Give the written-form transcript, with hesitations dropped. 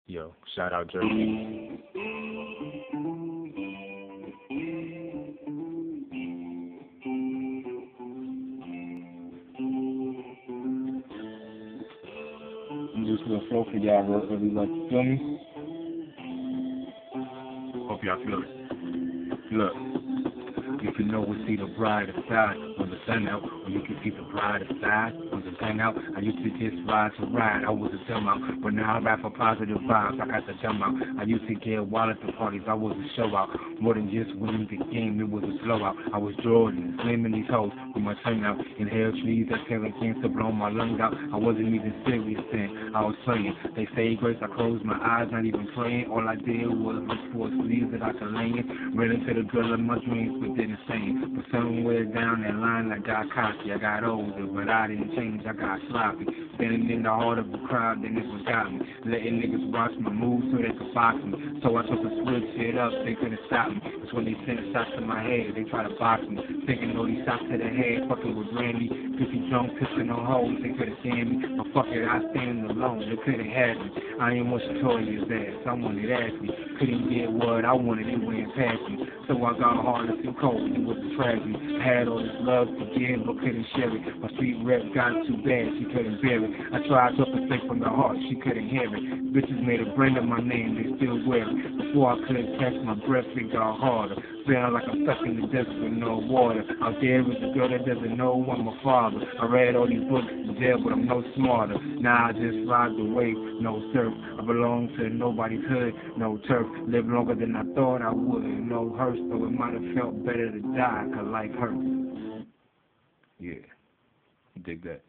Yo, shout out Jerky. I'm just gonna flow for y'all real really like, you feel me? Hope y'all feel it. Look. You can always see the brighter side when the sun out, or you can see the brighter side when the sun out. I used to just ride to ride, I was a dumb out, but now I rap for positive vibes, I got the dumb out. I used to get wild at the parties, I was a show out, more than just winning the game, it was a blowout. I was Jordan, slamming these hoes with my tongue out, inhale trees that killing cancer, blow my lungs out. I wasn't even serious then, I was playing. They say grace, I closed my eyes, not even praying. All I did was look for a sleeve that I could lay in, ran into the girl of my dreams, but didn't sing. But somewhere down that line I got cocky, I got older, but I didn't change, I got sloppy. Standing in the heart of the crowd, they never got me. Letting niggas watch my moves so they could box me. So I took a switch it up, they couldn't stop me. That's when they sent shots to my head, they try to box me. Taking all these shots to the head, fucking with Randy. 50 drunk, pissing on hoes, they couldn't stand me. But fuck it, I stand alone, they couldn't have me. I ain't want Shatoya's ass, I wanted Ashley. Couldn't get what I wanted, it went past me. So I got heartless and cold, it was a tragedy. I had all this love to give, but couldn't share it. My street rep got too bad, she couldn't bear it. I tried to forsake from the heart, she couldn't hear it. Bitches made a brand of my name, they still wear it. Before I could catch my breath, it got harder. Feeling like I'm stuck in the desert with no water. Out there is a girl that doesn't know I'm a father. I read all these books in jail, but I'm no smarter. Now I just ride the wave, no surf. I belong to nobody's hood, no turf. Live longer than I thought I would, no hearse, though it might have felt better to die, 'cause life hurts. Yeah, dig that.